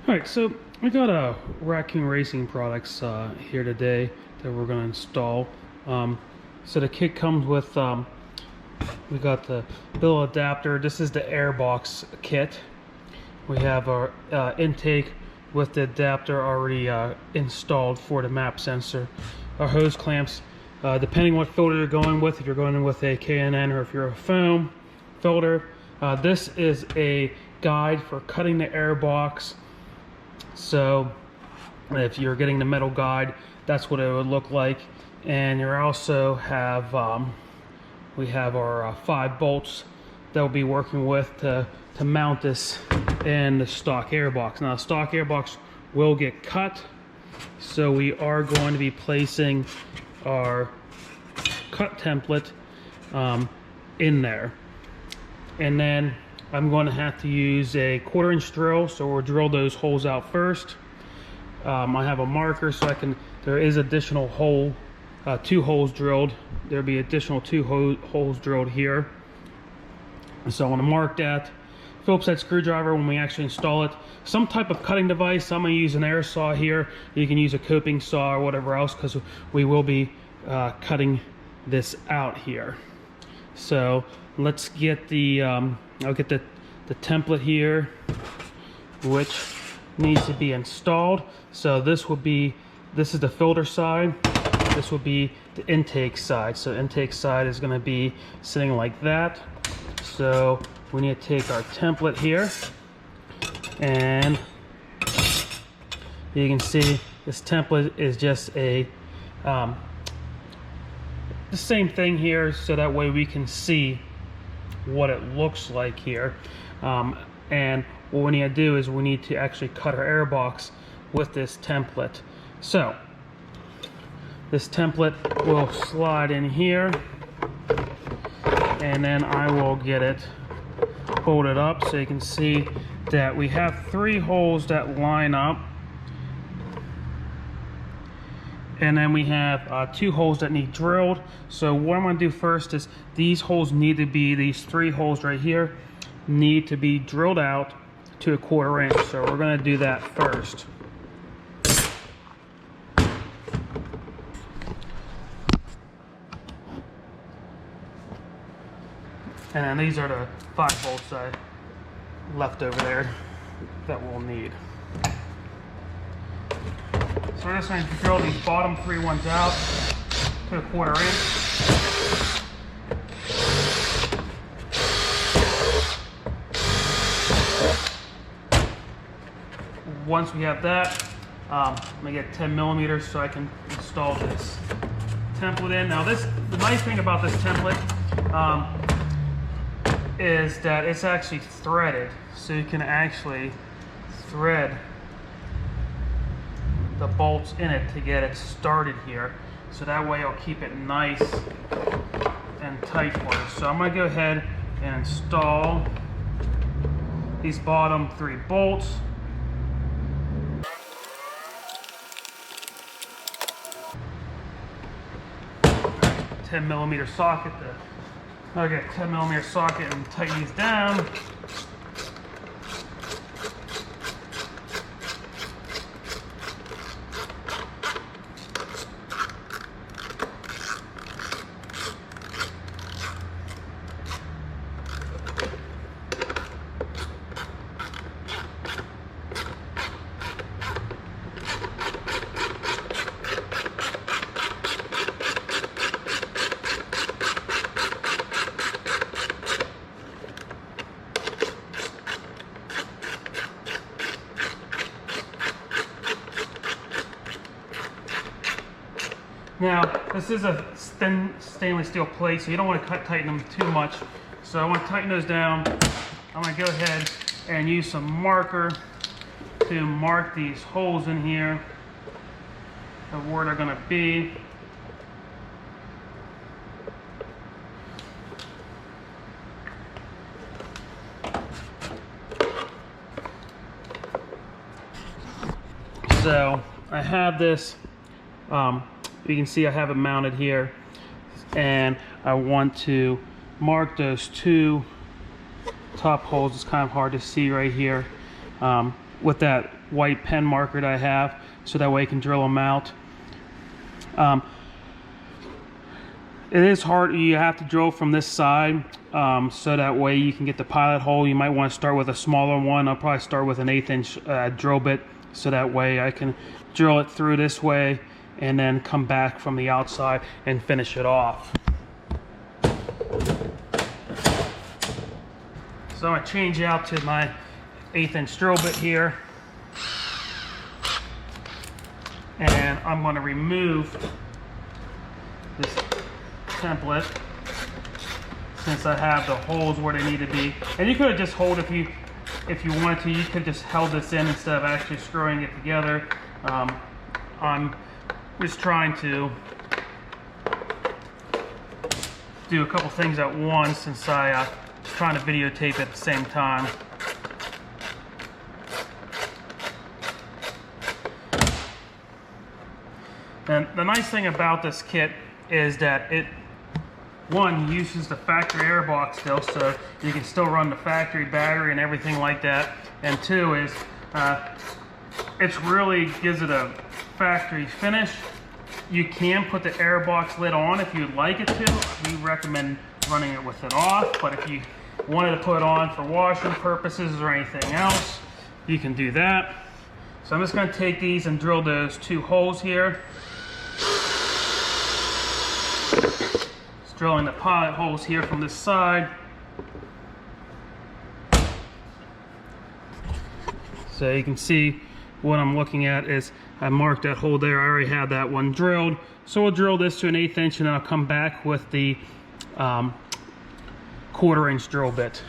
Alright, so we got a Raccoon Racing products here today that we're going to install. So the kit comes with, we got the bill adapter. This is the Airbox kit. We have our intake with the adapter already installed for the map sensor. Our hose clamps, depending what filter you're going with, if you're going with a K&N or if you're a foam filter. This is a guide for cutting the Airbox. So if you're getting the metal guide, that's what it would look like. And you also have we have our 5 bolts that we'll be working with to mount this in the stock Airbox. Now the stock Airbox will get cut, so we are going to be placing our cut template in there. And then I'm going to have to use a 1/4-inch drill, so we'll drill those holes out first. I have a marker, so there is additional hole, 2 holes drilled. There'll be additional 2 holes drilled here. So I want to mark that. Phillips head screwdriver when we actually install it. Some type of cutting device. I'm going to use an air saw here. You can use a coping saw or whatever else, because we will be cutting this out here. So let's get the I'll get the template here, which needs to be installed. So this is the filter side. This will be the intake side. So intake side is going to be sitting like that. So we need to take our template here, and you can see this template is just a the same thing here, so that way we can see what it looks like here. And what we need to do is we need to actually cut our Airbox with this template. So this template will slide in here, and then I will get it folded up so you can see that we have 3 holes that line up, and then we have 2 holes that need drilled. So what I'm going to do first is these 3 holes right here need to be drilled out to a 1/4 inch. So we're going to do that first. And then these are the 5 bolts I left over there that we'll need. So we're just going to drill these bottom 3 ones out to a 1/4 inch. Once we have that, I'm going to get 10 millimeters so I can install this template in. Now the nice thing about this template is that it's actually threaded, so you can actually thread the bolts in it to get it started here. So that way it'll keep it nice and tight for you. So I'm going to go ahead and install these bottom 3 bolts. A 10 millimeter socket. I'll get a 10 millimeter socket and tighten these down. Now, this is a thin stainless steel plate, so you don't want to tighten them too much. So I want to tighten those down. I'm going to go ahead and use some marker to mark these holes in here of where they're going to be. So I have this. You can see I have it mounted here, and I want to mark those 2 top holes. It's kind of hard to see right here. with that white pen marker that I have, so that way I can drill them out. It is hard. You have to drill from this side, so that way you can get the pilot hole. You might want to start with a smaller one. I'll probably start with an 1/8 inch drill bit, so that way I can drill it through this way and then come back from the outside and finish it off. So I'm going to change out to my 1/8 inch drill bit here, and I'm going to remove this template since I have the holes where they need to be. And you could have just hold, if you wanted to, you could just held this in instead of actually screwing it together. I'm just trying to do a couple things at once since I'm trying to videotape at the same time. And the nice thing about this kit is that it, one, uses the factory Airbox still, so you can still run the factory battery and everything like that. And two is, it really gives it a factory finish. You can put the Airbox lid on if you'd like it to. We recommend running it with it off, but if you wanted to put it on for washing purposes or anything else, you can do that. So I'm just going to take these and drill those 2 holes here. Just drilling the pilot holes here from this side. So you can see what I'm looking at is I marked that hole there. I already had that one drilled. So we'll drill this to an 1/8 inch and then I'll come back with the 1/4 inch drill bit.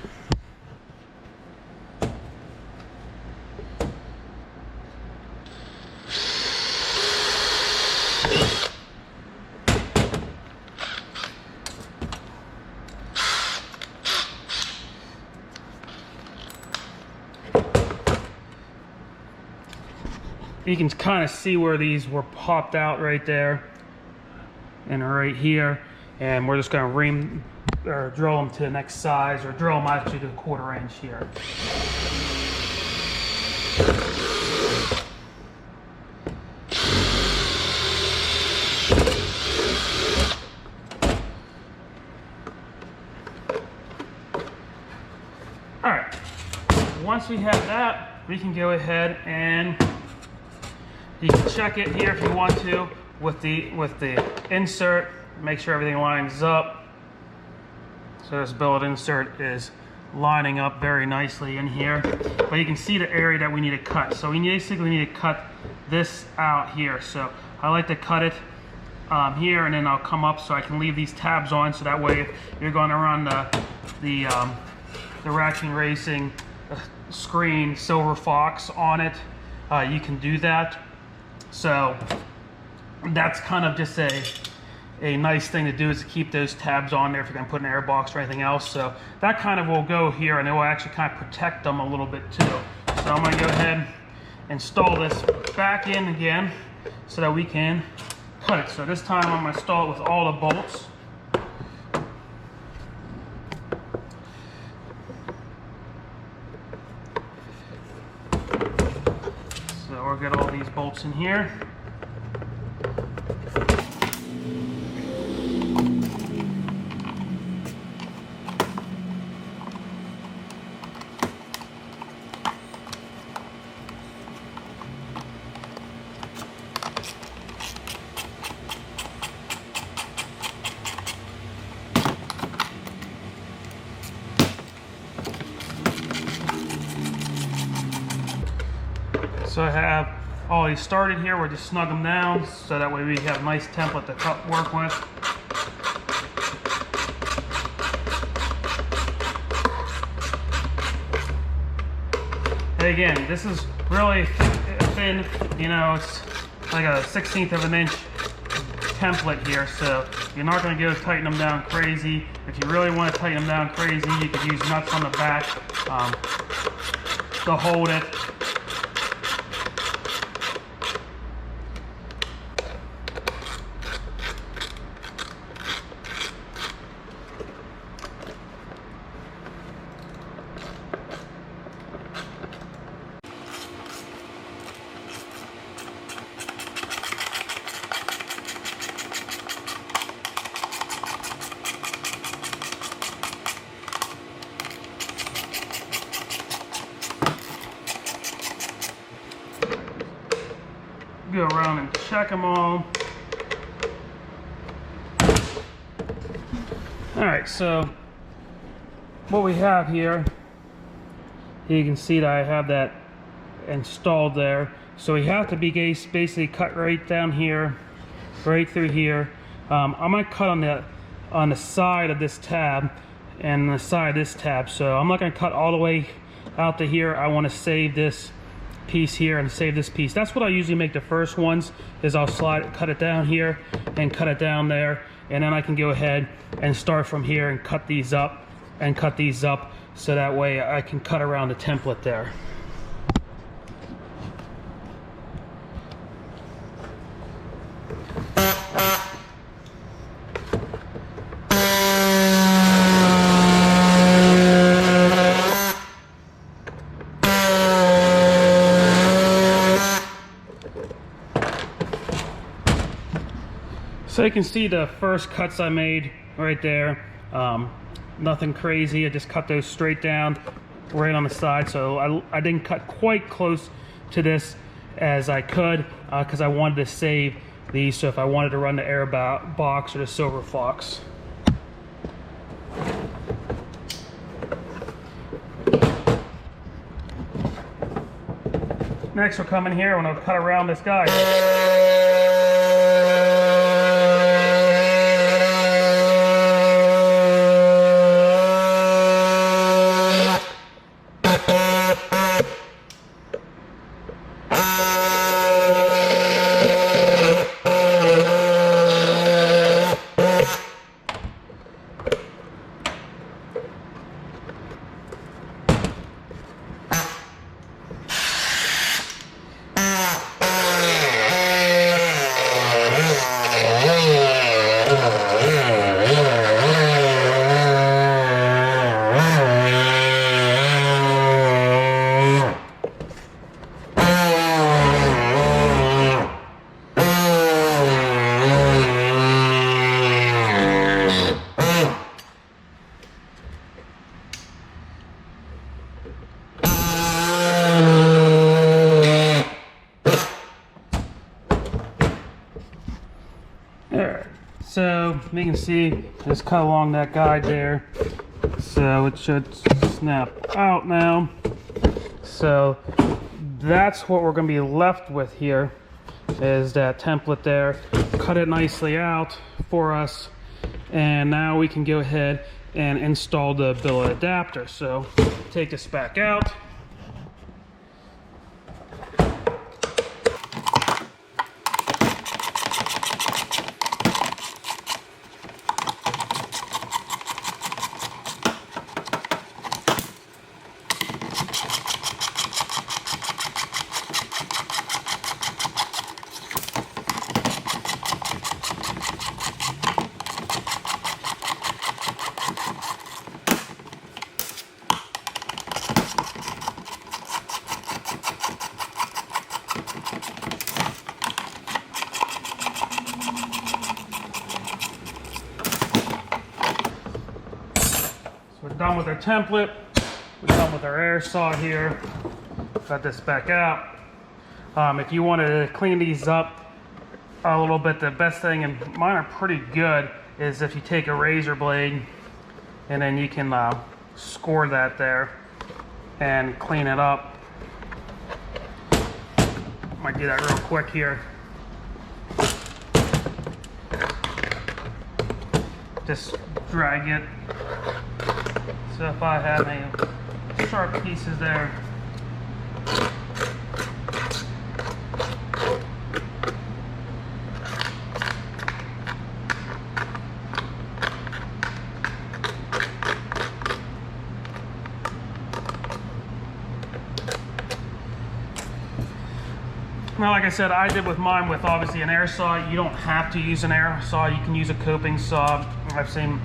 You can kind of see where these were popped out right there and right here, and we're just going to drill them to the next size, or drill them actually to the 1/4 inch here. All right, once we have that, we can go ahead and you can check it here if you want to with the insert. Make sure everything lines up. So this billet insert is lining up very nicely in here. But you can see the area that we need to cut. So we basically need to cut this out here. So I like to cut it here, and then I'll come up so I can leave these tabs on, so that way if you're going to run the Racking Racing screen Silver Fox on it, you can do that. So that's kind of just a nice thing to do, is to keep those tabs on there if you're going to put an Airbox or anything else. So that kind of will go here, and it will actually kind of protect them a little bit too. So I'm going to go ahead and install this back in again so that we can cut it. So this time I'm going to install it with all the bolts. So we'll get all these bolts in here. So I have all these started here. We'll just snug them down so that way we have a nice template to work with. And again, this is really thin, you know, it's like a 1/16 of an inch template here, so you're not going to go tighten them down crazy. If you really want to tighten them down crazy, you could use nuts on the back to hold it. go around and check them all. Alright, so what we have here, you can see that I have that installed there. So we have to be basically cut right down here, right through here. I'm going to cut on the side of this tab and the side of this tab. So I'm not going to cut all the way out to here. I want to save this piece here and save this piece. That's what I usually make the first ones, is I'll cut it down here and cut it down there, and then I can go ahead and start from here and cut these up and cut these up, so that way I can cut around the template there. So you can see the first cuts I made right there. Nothing crazy. I just cut those straight down right on the side. So I didn't cut quite close to this as I could, because I wanted to save these. So if I wanted to run the Airbox or the Silver Fox. Next we'll come in here and I'll cut around this guy. So you can see, just cut along that guide there, so it should snap out now. So that's what we're going to be left with here, is that template there. Cut it nicely out for us, and now we can go ahead and install the billet adapter. So take this back out. We're done with our template. We're done with our air saw here. Cut this back out. If you wanted to clean these up a little bit, the best thing, and mine are pretty good, is if you take a razor blade and then you can score that there and clean it up. Might do that real quick here. Just drag it. So if I have any sharp pieces there, now, like I said, I did with mine with obviously an air saw. You don't have to use an air saw. You can use a coping saw. I've seen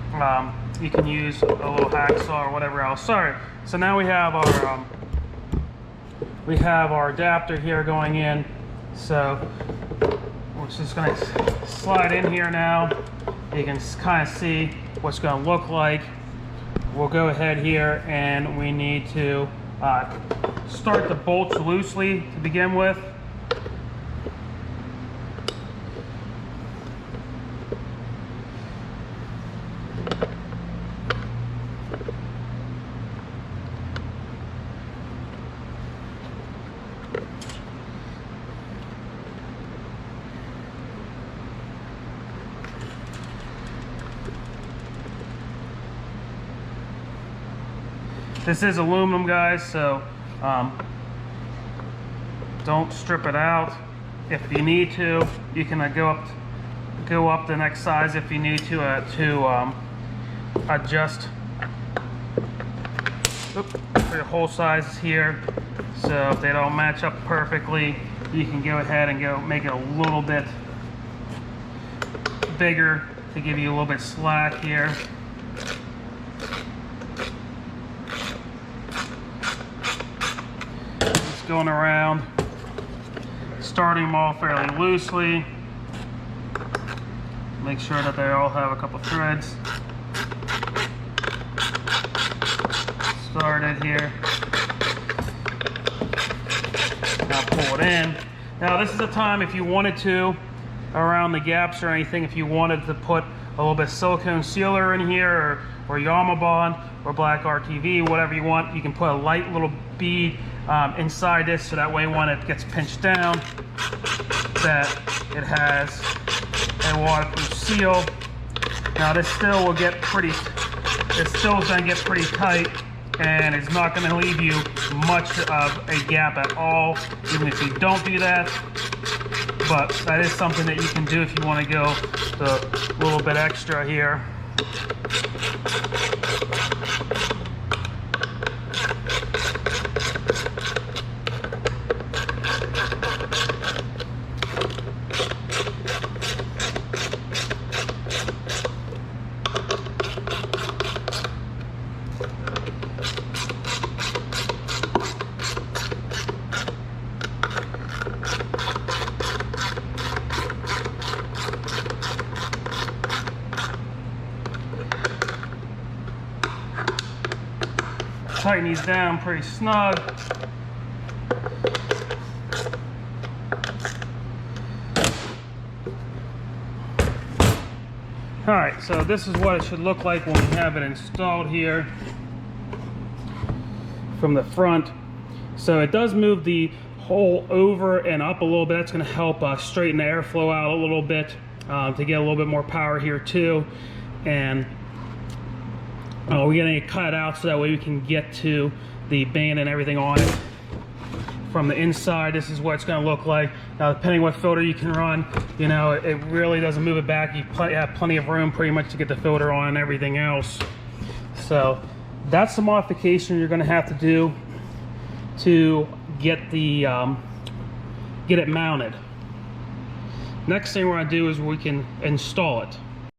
you can use a little hacksaw or whatever else. Sorry. So now we have our adapter here going in. So we're just going to slide in here now. You can kind of see what's going to look like. We'll go ahead here and we need to start the bolts loosely to begin with. This is aluminum, guys, so don't strip it out. If you need to, you can go up the next size if you need to adjust for your hole sizes here. So if they don't match up perfectly, you can go ahead and make it a little bit bigger to give you a little bit slack here. Just going around, starting them all fairly loosely. Make sure that they all have a couple threads started here. Now pull it in. Now this is a time, if you wanted to, around the gaps or anything, if you wanted to put a little bit of silicone sealer in here, or Yamaha bond, or black RTV, whatever you want, you can put a light little bead inside this, so that way when it gets pinched down, that it has a waterproof seal. Now this still will get pretty, it still is going to get pretty tight, and it's not going to leave you much of a gap at all, even if you don't do that. But that is something that you can do if you want to go a little bit extra here. Tighten these down pretty snug. Alright, so this is what it should look like when we have it installed here from the front. So it does move the hole over and up a little bit. That's going to help straighten the airflow out a little bit to get a little bit more power here too. And we're getting it cut out so that way we can get to the band and everything on it. From the inside, this is what it's going to look like. Now, depending what filter you can run, you know, it really doesn't move it back. You have plenty of room pretty much to get the filter on and everything else. So that's the modification you're going to have to do to get the get it mounted. Next thing we're going to do is we can install it.